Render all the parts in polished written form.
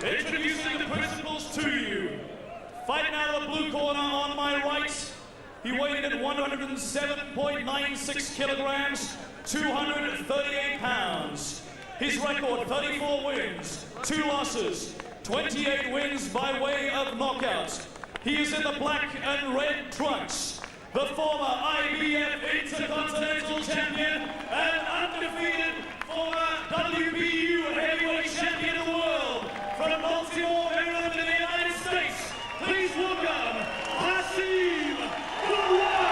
Introducing the principals to you. Fighting out of the blue corner on my right, he weighed in at 107.96 kilograms, 238 pounds. His record, 34 wins, 2 losses, 28 wins by way of knockout. He is in the black and red trunks, the former IBF Intercontinental Champion and undefeated former WBU Heavyweight Champion of the world from Baltimore, Maryland in the United States. Please welcome Hasim Rahman.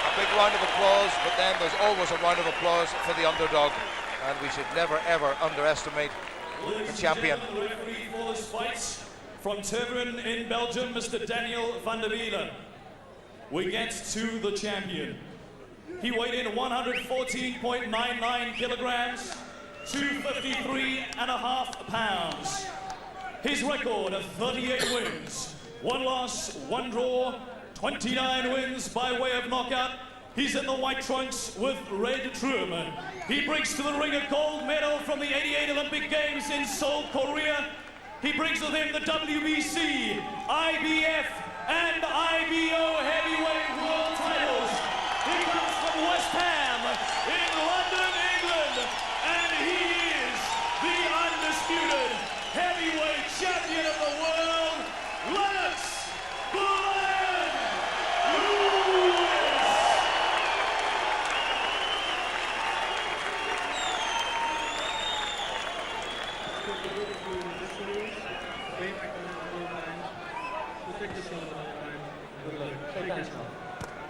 A big round of applause, but then there's always a round of applause for the underdog, and we should never ever underestimate the champion. The referee for this fight from Tervuren in Belgium, Mr. Daniel van der Wielen. We get to the champion. He weighed in 114.99 kilograms, 253.5 pounds. His record of 38 wins, 1 loss, 1 draw, 29 wins by way of knockout. He's in the white trunks with red trim. He brings to the ring a gold medal from the '88 Olympic Games in Seoul, Korea. He brings with him the WBC, IBF, and IBO heavyweight world titles. He comes from West Ham in London, England, and he is the undisputed heavyweight champion of the world, Lennox Lewis.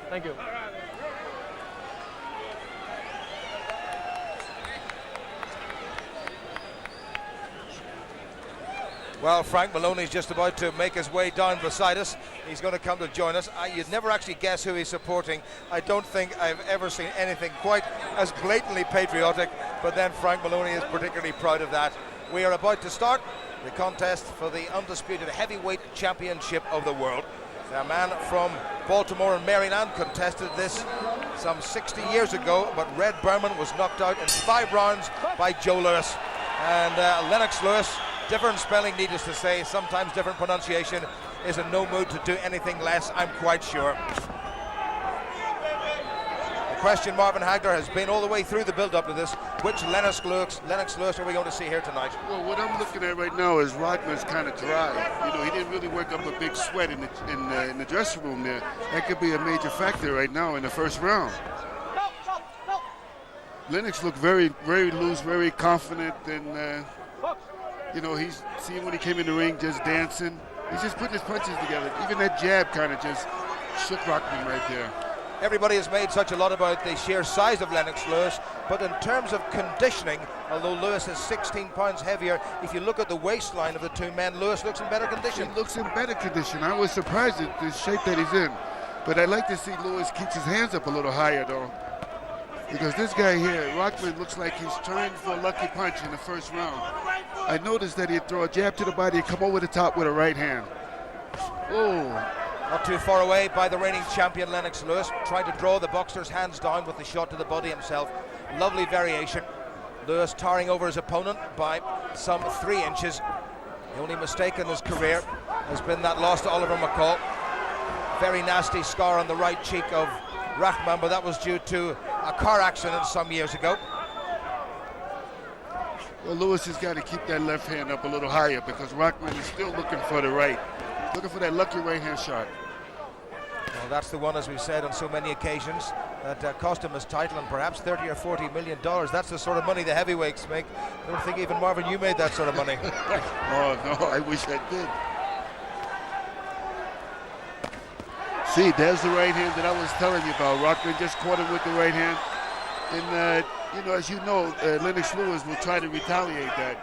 Thank you. Well, Frank Maloney's just about to make his way down beside us. He's going to come to join us. You'd never actually guess who he's supporting. I don't think I've ever seen anything quite as blatantly patriotic, but then Frank Maloney is particularly proud of that. We are about to start the contest for the undisputed heavyweight championship of the world. A man from Baltimore and Maryland contested this some 60 years ago, but Red Berman was knocked out in 5 rounds by Joe Lewis. And Lennox Lewis, different spelling needless to say, sometimes different pronunciation, is in no mood to do anything less, I'm quite sure. The question, Marvin Hagler, has been all the way through the build-up to this, which Lennox Lewis are we going to see here tonight? Well, what I'm looking at right now is Rodman's kind of dry. You know, he didn't really work up a big sweat in the dressing room there. That could be a major factor right now in the first round. Lennox looked very, very loose, very confident, and you know, he's seen when he came in the ring just dancing. He's just putting his punches together. Even that jab kind of just shook Brakpan right there. Everybody has made such a lot about the sheer size of Lennox Lewis, but in terms of conditioning, although Lewis is 16 pounds heavier, if you look at the waistline of the two men, Lewis looks in better condition. He looks in better condition. I was surprised at the shape that he's in. But I'd like to see Lewis keeps his hands up a little higher, though. Because this guy here, Rockman, looks like he's trying for a lucky punch in the first round. I noticed that he'd throw a jab to the body and come over the top with a right hand. Oh. Not too far away by the reigning champion Lennox Lewis, trying to draw the boxer's hands down with the shot to the body himself. Lovely variation. Lewis towering over his opponent by some 3 inches. The only mistake in his career has been that loss to Oliver McCall. Very nasty scar on the right cheek of Rahman, but that was due to a car accident some years ago. Well, Lewis has got to keep that left hand up a little higher because Rahman is still looking for the right. Looking for that lucky right hand shot. Well, that's the one, as we've said on so many occasions, that cost him his title and perhaps $30 or $40 million. That's the sort of money the heavyweights make. I don't think even Marvin, you made that sort of money. Oh, no, I wish I did. See, there's the right hand that I was telling you about. Rockman just caught him with the right hand. And, you know, as you know, Lennox Lewis will try to retaliate that.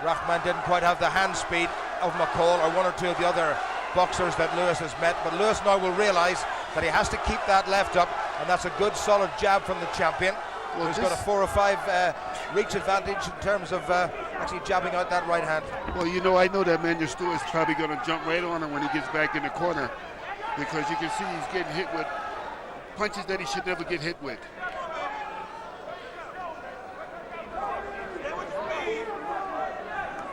Rahman didn't quite have the hand speed of McCall or one or two of the other boxers that Lewis has met, but Lewis now will realize that he has to keep that left up, and that's a good solid jab from the champion. Well, he's got a 4 or 5 reach advantage in terms of actually jabbing out that right hand. Well, you know, I know that Manuel Stewart's probably going to jump right on him when he gets back in the corner, because you can see he's getting hit with punches that he should never get hit with.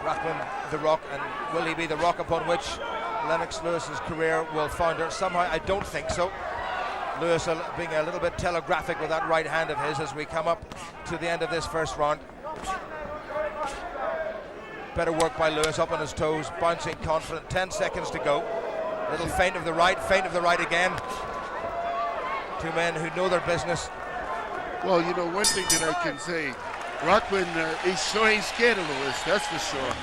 Brakpan the rock, and will he be the rock upon which Lennox Lewis's career will founder? Somehow I don't think so. Lewis being a little bit telegraphic with that right hand of his as we come up to the end of this first round. Better work by Lewis, up on his toes, bouncing confident. 10 seconds to go. Little feint of the right again. Two men who know their business. Well, you know, one thing that I can say, Brakpan, he's sure ain't scared of Lewis, that's for sure.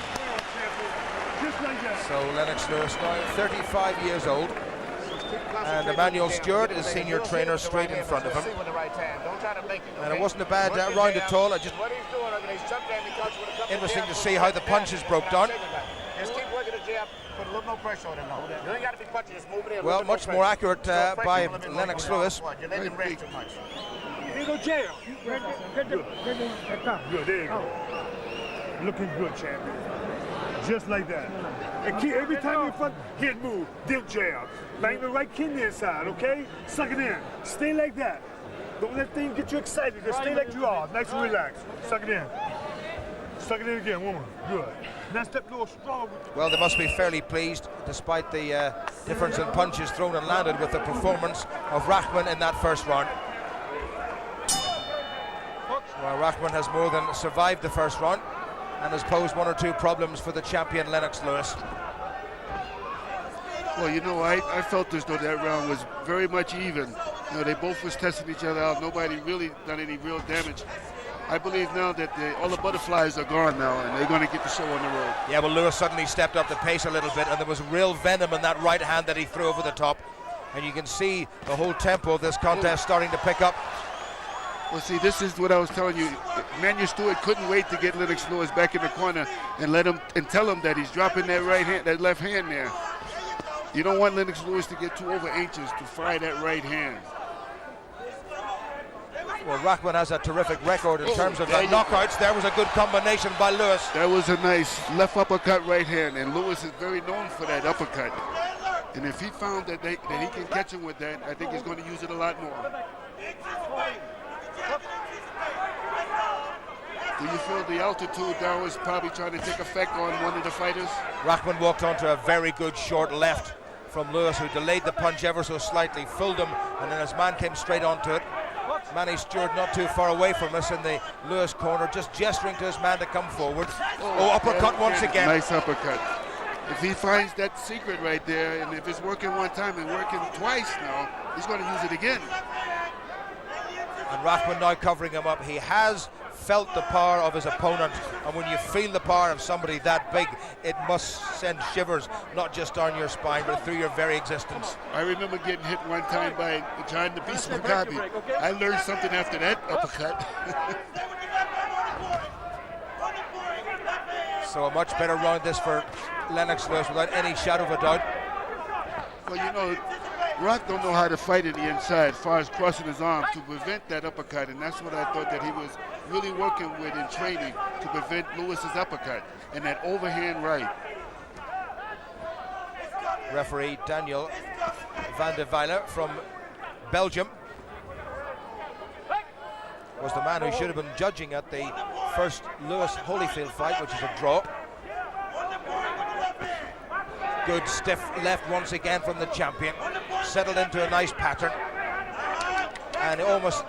So Lennox Lewis now 35 years old, and Emmanuel Stewart is senior trainer straight in front of him. And it wasn't a bad round at all. Interesting to see how the punches broke down. Well, much more accurate by Lennox Lewis. There you go, jail. Good, there you go. Looking good, champion. Just like that. And keep, every time you front, hit move, dip jab. Bang the right kidney inside, okay? Suck it in. Stay like that. Don't let things get you excited. Just stay like you are. Nice and relaxed. Suck it in. Suck it in again, woman. Good. Now step a little strong. Well, they must be fairly pleased, despite the difference in punches thrown and landed, with the performance of Rahman in that first round. Well, Brakpan has more than survived the first round and has posed one or two problems for the champion Lennox Lewis. Well, you know, I felt as though that round was very much even. You know, they both was testing each other out. Nobody really done any real damage. I believe now that all the butterflies are gone now, and they're going to get the show on the road. Yeah, well, Lewis suddenly stepped up the pace a little bit, and there was real venom in that right hand that he threw over the top. And you can see the whole tempo of this contest starting to pick up. Well, see, this is what I was telling you. Emmanuel Stewart couldn't wait to get Lennox Lewis back in the corner and let him and tell him that he's dropping that right hand, that left hand there. You don't want Lennox Lewis to get too over anxious to fire that right hand. Well, Brakpan has a terrific record in terms of knockouts. There was a good combination by Lewis. That was a nice left uppercut right hand, and Lewis is very known for that uppercut. And if he found that he can catch him with that, I think he's going to use it a lot more. Do you feel the altitude down is probably trying to take effect on one of the fighters? Rahman walked onto a very good short left from Lewis, who delayed the punch ever so slightly, fooled him, and then his man came straight onto it. Manny Stewart not too far away from us in the Lewis corner, just gesturing to his man to come forward. Oh, uppercut once again. Nice uppercut. If he finds that secret right there, and if it's working one time and working twice now, he's going to use it again. And Rahman now covering him up. He has felt the power of his opponent, and when you feel the power of somebody that big, it must send shivers not just down your spine but through your very existence. I remember getting hit one time by John the Beast Mugabe. I learned something after that uppercut. So a much better round this for Lennox Lewis without any shadow of a doubt. Well, you know, Rock don't know how to fight in the inside as far as crossing his arm to prevent that uppercut, and that's what I thought that he was really working with in training to prevent Lewis's uppercut and that overhand right. Referee Daniel van der Weiler from Belgium was the man who should have been judging at the first Lewis-Holyfield fight, which is a draw. Good stiff left once again from the champion, settled into a nice pattern, and almost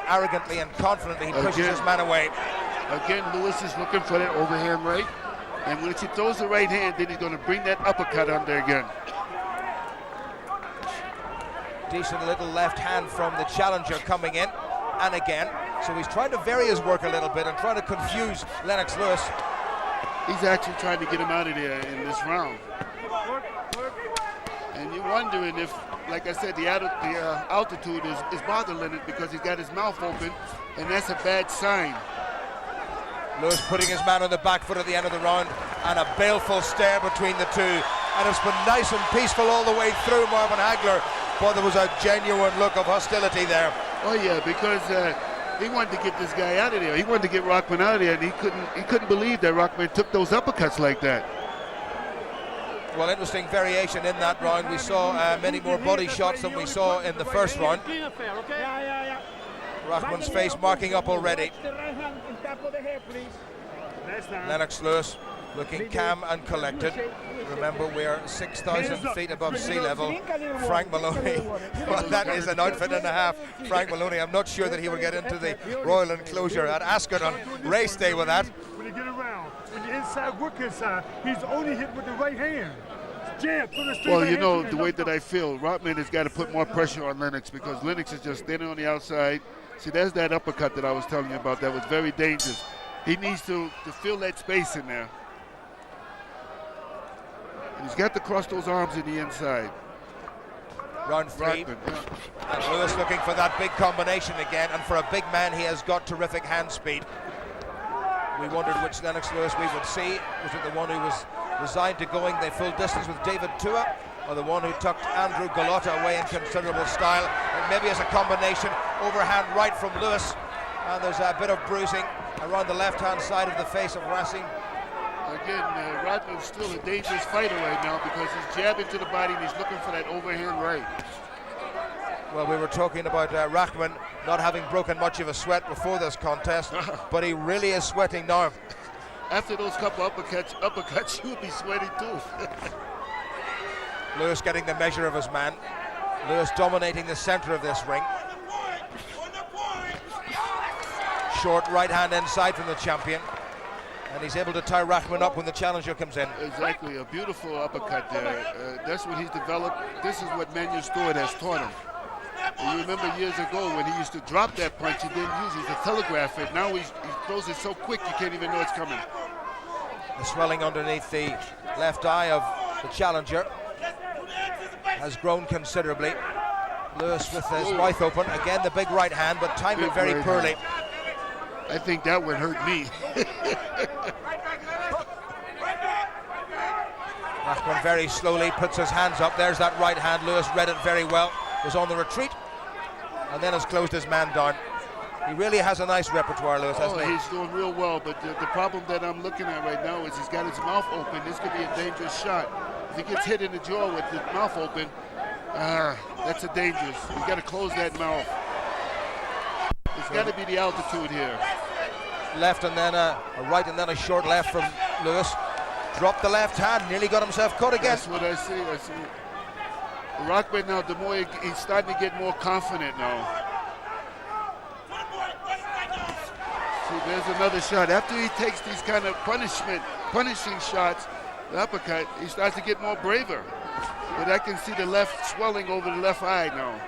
arrogantly and confidently he pushes his man away. Again, Lewis is looking for that overhand right, and once he throws the right hand, then he's going to bring that uppercut under again. Decent little left hand from the challenger coming in, and again. So he's trying to vary his work a little bit and trying to confuse Lennox Lewis. He's actually trying to get him out of there in this round. And you're wondering if, like I said, the altitude is bothering him because he's got his mouth open, and that's a bad sign. Lewis putting his man on the back foot at the end of the round, and a baleful stare between the two. And it's been nice and peaceful all the way through, Marvin Hagler, but there was a genuine look of hostility there. Oh yeah, because he wanted to get this guy out of there. He wanted to get Rahman out of there, and he couldn't believe that Rahman took those uppercuts like that. Well, interesting variation in that round. We saw many more body shots than we saw in the first round. Rahman's face marking up already. Lennox Lewis looking calm and collected. Remember, we're 6,000 feet above sea level. Frank Maloney, well, that is an outfit and a half. Frank Maloney, I'm not sure that he will get into the Royal Enclosure at Ascot on race day with that. When you get around, when you're inside, work inside, he's only hit with the right hand. Jab, put a straight Well, right you know, hand the way that I feel, Rahman has got to put more pressure on Lennox because Lennox is just standing on the outside. See, there's that uppercut that I was telling you about that was very dangerous. He needs to fill that space in there. And he's got to cross those arms in the inside. Round 3. And Lewis looking for that big combination again, and for a big man, he has got terrific hand speed. We wondered which Lennox Lewis we would see. Was it the one who was resigned to going the full distance with David Tua, or the one who tucked Andrew Gallotta away in considerable style? And maybe as a combination, overhand right from Lewis, and there's a bit of bruising around the left-hand side of the face of Hasim. Again, Rahman's still a dangerous fighter right now because he's jabbing to the body and he's looking for that overhand right. Well, we were talking about Rahman not having broken much of a sweat before this contest, but he really is sweating now. After those couple uppercuts, he would be sweating too. Lewis getting the measure of his man. Lewis dominating the center of this ring. Short right hand inside from the champion. And he's able to tie Rahman up when the challenger comes in. Exactly, a beautiful uppercut there. That's what he's developed. This is what Manuel Stewart has taught him. And you remember years ago when he used to drop that punch, he didn't use it to telegraph it. Now he throws it so quick you can't even know it's coming. The swelling underneath the left eye of the challenger has grown considerably. Lewis with his mouth open. Again, the big right hand, but timed it very poorly. I think that would hurt me. Rahman very slowly puts his hands up. There's that right hand. Lewis read it very well. Was on the retreat and then has closed his man down. He really has a nice repertoire, Lewis, hasn't he? He's doing real well, but the problem that I'm looking at right now is he's got his mouth open. This could be a dangerous shot. If he gets hit in the jaw with his mouth open, that's a dangerous. You got to close that mouth. It's got to be the altitude here. Left and then a right and then a short left from Lewis. Dropped the left hand, nearly got himself caught again. That's what I see. Rahman now, the more he's starting to get more confident now. See, there's another shot. After he takes these kind of punishing shots, the uppercut, he starts to get more braver. But I can see the left swelling over the left eye now.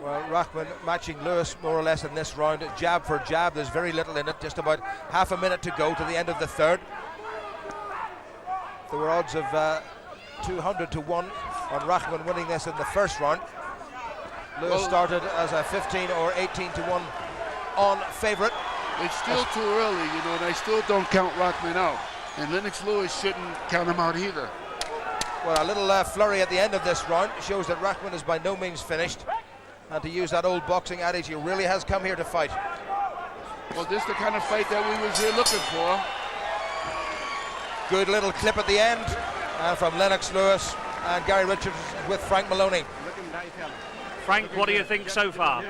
Well, Rahman matching Lewis more or less in this round, jab for jab. There's very little in it, just about half a minute to go to the end of the third. There were odds of 200 to 1 on Rahman winning this in the first round. Lewis started as a 15 or 18 to 1 on favourite. It's still too early, you know, and I still don't count Rahman out. And Lennox Lewis shouldn't count him out either. Well, a little flurry at the end of this round shows that Rahman is by no means finished. And to use that old boxing adage, he really has come here to fight. Well, this is the kind of fight that we was here looking for. Good little clip at the end from Lennox Lewis and Gary Richards with Frank Maloney. Frank, what do you think so far?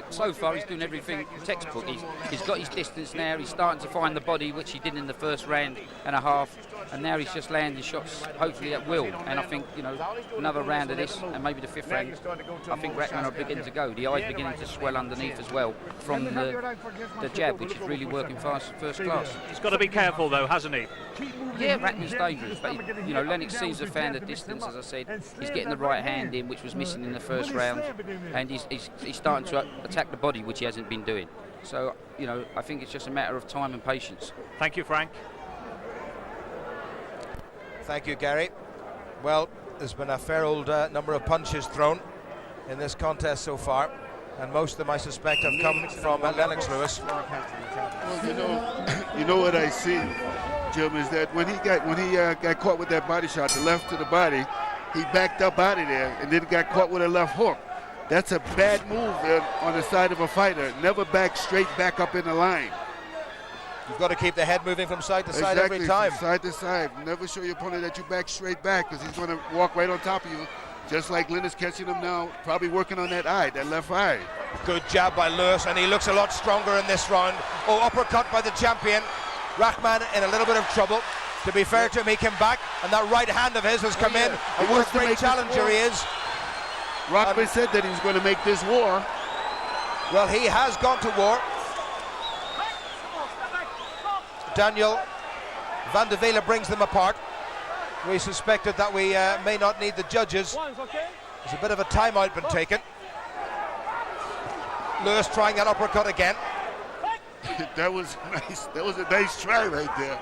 So far, he's doing everything textbook. He's got his distance now. He's starting to find the body, which he did in the first round and a half. And now he's just landing shots, hopefully at will. And I think, you know, another round of this, and maybe the fifth round, I think Rahman will begin to go. The eye's beginning to swell underneath as well from the jab, which is really working first class. He's got to be careful, though, hasn't he? Yeah, Rahman's dangerous, but you know, Lennox seems to have found the distance. As I said, he's getting the right hand in, which was missing in the first round, and he's starting to attack the body, which he hasn't been doing. So, you know, I think it's just a matter of time and patience. Thank you, Frank. Thank you, Gary. Well, there's been a fair old number of punches thrown in this contest so far, and most of them, I suspect, have come from Lennox Lewis. Well, you know what I see, Jim, is that when he got caught with that body shot, the left to the body, he backed up out of there and then got caught with a left hook. That's a bad move on the side of a fighter. Never back straight back up in the line. You've got to keep the head moving from side to side every time. Side to side. Never show your opponent that you back straight back, because he's going to walk right on top of you, just like Lynn is catching him now, probably working on that eye, that left eye. Good jab by Lewis, and he looks a lot stronger in this round. Oh, uppercut by the champion. Rahman in a little bit of trouble. To be fair to him, he came back, and that right hand of his has come in. And what a great challenger he is. Rockman said that he was going to make this war. Well, he has gone to war. Daniel Van de Vele brings them apart. We suspected that we may not need the judges. There's a bit of a timeout been taken. Lewis trying that uppercut again. That was nice. That was a nice try right there.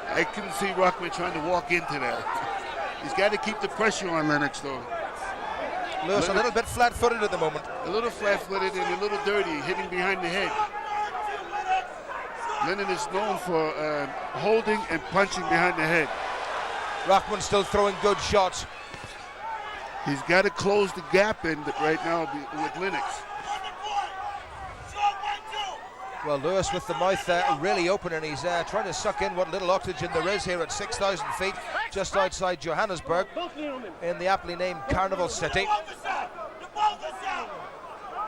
I couldn't see Rockman trying to walk into that. He's got to keep the pressure on Lennox, though. Lewis a little bit flat-footed at the moment. A little flat-footed and a little dirty, hitting behind the head. Lennon is known for holding and punching behind the head. Rahman still throwing good shots. He's got to close the gap in right now with Lennox. Well, Lewis with the mouth really open, and he's trying to suck in what little oxygen there is here at 6,000 feet, just outside Johannesburg, in the aptly named Carnival City.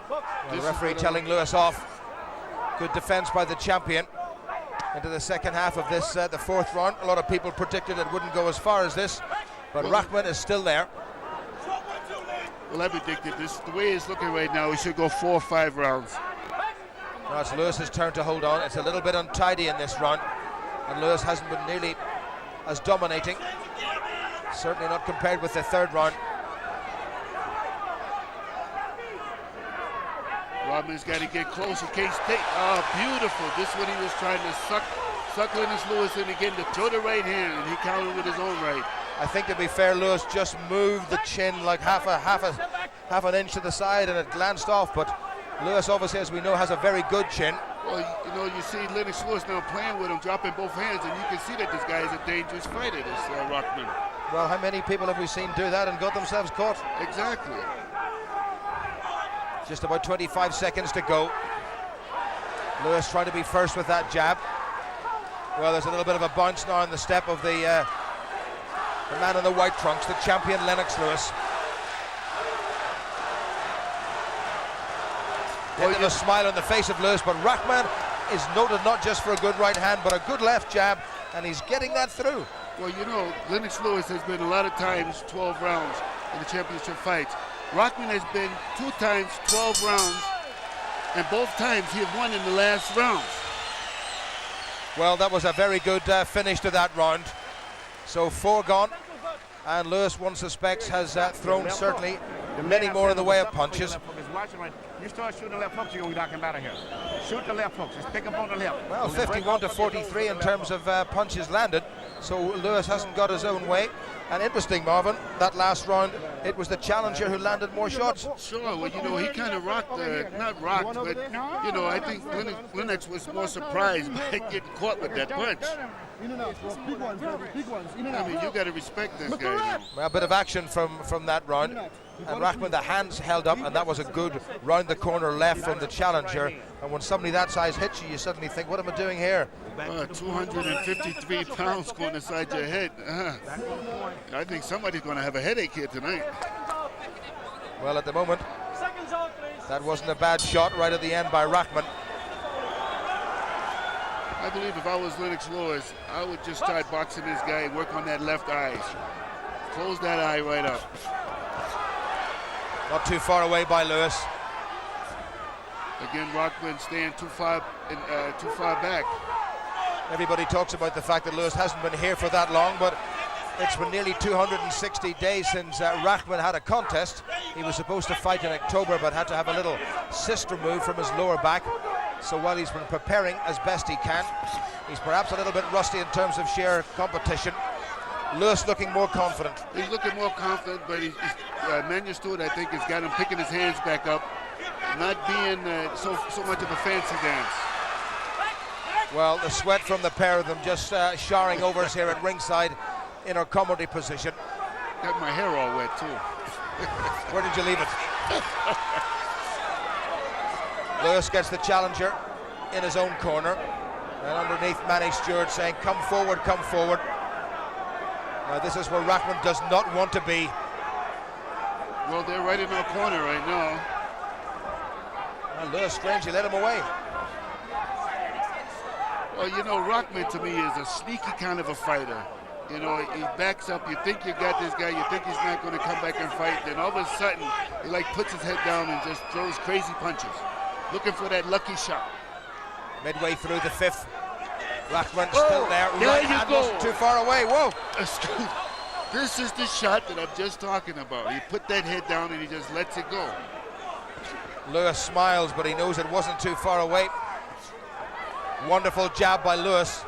Well, the referee telling Lewis off. Good defense by the champion. Into the second half of this, the fourth round. A lot of people predicted it wouldn't go as far as this, but Rahman is still there. Well, I predicted this. The way it's looking right now, he should go 4 or 5 rounds. Now it's Lewis's turn to hold on. It's a little bit untidy in this round, and Lewis hasn't been nearly as dominating. Certainly not compared with the third round. Rahman's got to get close in case they. Oh, beautiful. This is when he was trying to suck Lennox Lewis in again to throw the right hand, and he countered with his own right. I think, to be fair, Lewis just moved the chin like half an inch to the side, and it glanced off. But Lewis, obviously, as we know, has a very good chin. Well, you know, you see Lennox Lewis now playing with him, dropping both hands, and you can see that this guy is a dangerous fighter, this Rahman. Well, how many people have we seen do that and got themselves caught? Exactly. Just about 25 seconds to go. Lewis trying to be first with that jab. Well, there's a little bit of a bounce now on the step of the man in the white trunks, the champion Lennox Lewis. Well, a smile on the face of Lewis, but Rahman is noted not just for a good right hand, but a good left jab, and he's getting that through. Well, you know, Lennox Lewis has been a lot of times 12 rounds in the championship fights. Rahman has been 2 times 12 rounds, and both times he has won in the last rounds. Well, that was a very good finish to that round. So 4 gone, and Lewis, one suspects, has thrown certainly many more in the way of punches. You start shooting the left hooks, you're going to be knocking him out of here. Shoot the left hooks, just pick up on the left. Well, 51 to 43 in terms of punches landed, so Lewis hasn't got his own way. And interesting, Marvin, that last round, it was the challenger who landed more shots. Sure, well, you know, he kind of rocked, not rocked, but, you know, I think Lennox was more surprised by getting caught with that punch. I mean, you got to respect this guy now. Well, a bit of action from that round. And Rahman, the hands held up, and that was a good round the corner left from the challenger. And when somebody that size hits you, you suddenly think, what am I doing here? 253 pounds going inside your head. I think somebody's going to have a headache here tonight. Well, at the moment, that wasn't a bad shot right at the end by Rahman. I believe if I was Lennox Lewis, I would just start boxing this guy and work on that left eye. Close that eye right up. Not too far away by Lewis. Again, Rahman staying too far back. Everybody talks about the fact that Lewis hasn't been here for that long, but it's been nearly 260 days since Rahman had a contest. He was supposed to fight in October, but had to have a little cyst removed from his lower back. So while he's been preparing as best he can, he's perhaps a little bit rusty in terms of sheer competition. Lewis looking more confident. He's looking more confident, but Manuel Stewart, I think, has got him picking his hands back up, not being so much of a fancy dance. Well, the sweat from the pair of them just showering over us here at ringside in our comedy position. Got my hair all wet, too. Where did you leave it? Lewis gets the challenger in his own corner, and underneath Manny Stewart saying, come forward, come forward. Now this is where Rahman does not want to be. Well, they're right in our corner right now. Well, Lewis strangely led him away. Well, you know, Rahman to me is a sneaky kind of a fighter. You know, he backs up. You think you got this guy. You think he's not going to come back and fight. Then all of a sudden, he like puts his head down and just throws crazy punches, looking for that lucky shot. Midway through the fifth, Rahman still there. There Right you hand go. wasn't too far away. Whoa! This is the shot that I'm just talking about. He put that head down and he just lets it go. Lewis smiles, but he knows it wasn't too far away. Wonderful jab by Lewis.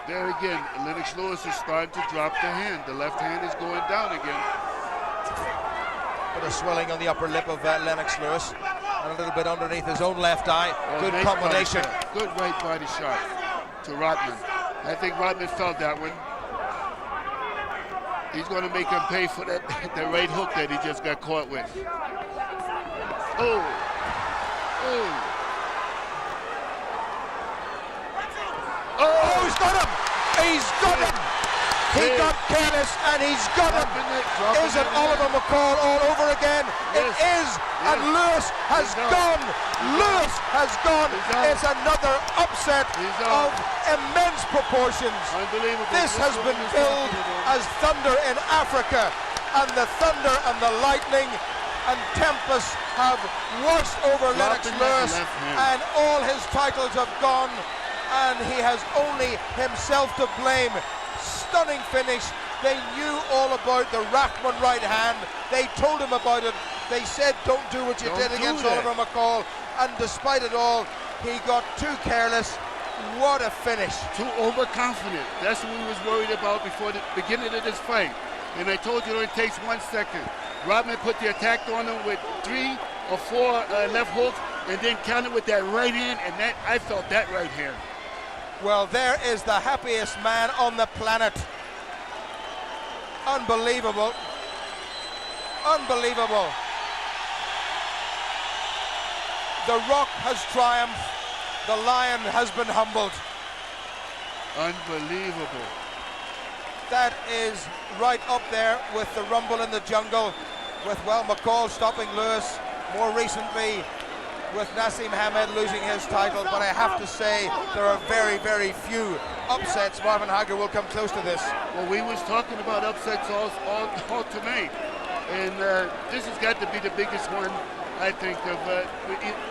There again, Lennox Lewis is starting to drop the hand. The left hand is going down again. Bit of swelling on the upper lip of Lennox Lewis, and a little bit underneath his own left eye. Good Nice combination. body shot. Good right body shot to Rahman. I think Rahman felt that one. He's going to make him pay for that right hook that he just got caught with. Oh. Oh, he's got him! He's got him! He got careless and he's got him! Is it Oliver McCall all over again? It is! And Lewis has gone! Lewis has gone! It's another upset of immense proportions. Unbelievable. This has been billed as thunder in Africa, and the thunder and the lightning and tempest have washed over Lennox Lewis, and all his titles have gone, and he has only himself to blame. Stunning finish. They knew all about the Rahman right hand. They told him about it. They said, don't do what you did against Oliver McCall, and despite it all, he got too careless. What a finish. Too overconfident. That's what we was worried about before the beginning of this fight. And I told you it only takes 1 second. Rahman put the attack on him with 3 or 4 left hooks, and then countered with that right hand, and that I felt that right hand. Well, there is the happiest man on the planet. Unbelievable. Unbelievable. The Rock has triumphed. The Lion has been humbled. Unbelievable. That is right up there with the Rumble in the Jungle, with, well, McCall stopping Lewis, more recently with Hasim Rahman losing his title, but I have to say there are very, very few upsets. Marvin Hagler will come close to this. Well, we was talking about upsets all tonight, and this has got to be the biggest one, I think, of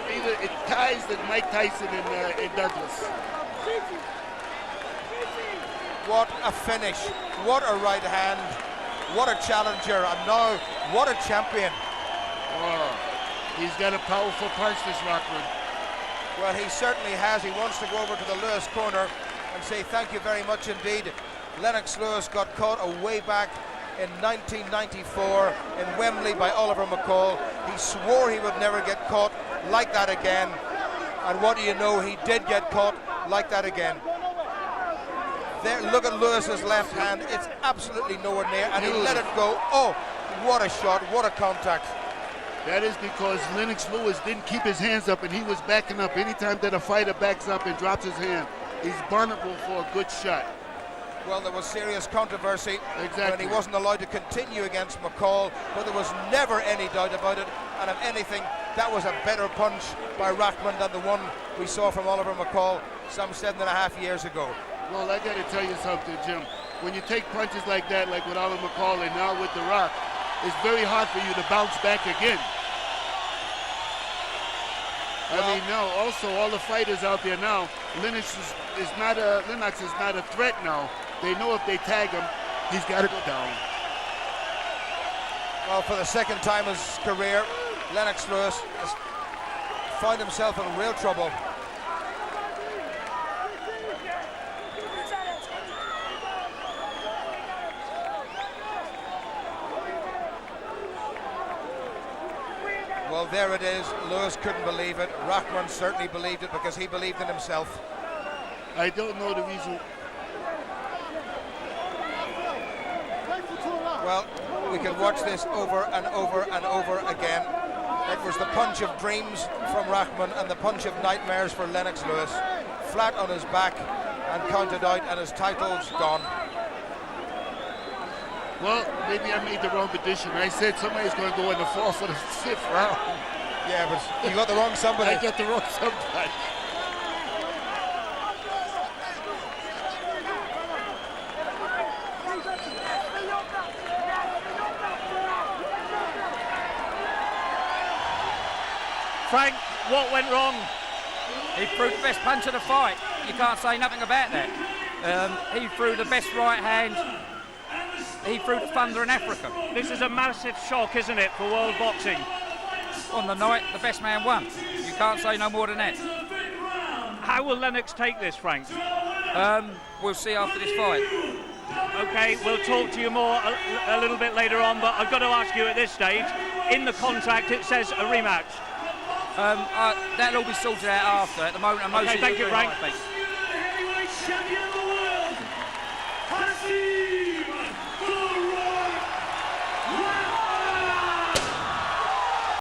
either it ties the Mike Tyson and Douglas. What a finish, what a right hand, what a challenger, and now what a champion. Oh. He's got a powerful punch, this Rahman. Well, he certainly has. He wants to go over to the Lewis corner and say thank you very much indeed. Lennox Lewis got caught way back in 1994 in Wembley by Oliver McCall. He swore he would never get caught like that again. And what do you know, he did get caught like that again. There, look at Lewis's left hand. It's absolutely nowhere near, and he let it go. Oh, what a shot, what a contact. That is because Lennox Lewis didn't keep his hands up, and he was backing up. Anytime that a fighter backs up and drops his hand, he's vulnerable for a good shot. Well, there was serious controversy when he Exactly. wasn't allowed to continue against McCall, but there was never any doubt about it. And if anything, that was a better punch by Rahman than the one we saw from Oliver McCall some 7.5 years ago. Well, I got to tell you something, Jim. When you take punches like that, like with Oliver McCall and now with The Rock, it's very hard for you to bounce back again. I mean, now also all the fighters out there now, Lennox is not a threat now. They know if they tag him, he's got to go down. Well, for the second time in his career, Lennox Lewis has found himself in real trouble. Well, there it is. Lewis couldn't believe it. Rahman certainly believed it because he believed in himself. I don't know the reason. Well, we could watch this over and over and over again. It was the punch of dreams from Rahman and the punch of nightmares for Lennox Lewis. Flat on his back and counted out, and his title's gone. Well, maybe I made the wrong prediction. I said somebody's going to go in the 4th or the 5th round. Yeah, but you got the wrong somebody. I got the wrong somebody. Frank, what went wrong? He threw the best punch of the fight. You can't say nothing about that. He threw the best right hand. He threw the thunder in Africa. This is a massive shock, isn't it, for world boxing? On the night, the best man won. You can't say no more than that. How will Lennox take this, Frank? We'll see after this fight. Okay, we'll talk to you more a little bit later on, but I've got to ask you at this stage, in the contract it says a rematch. That'll all be sorted out after. At the moment, Okay, thank you, Frank. Thanks. Heavyweight champion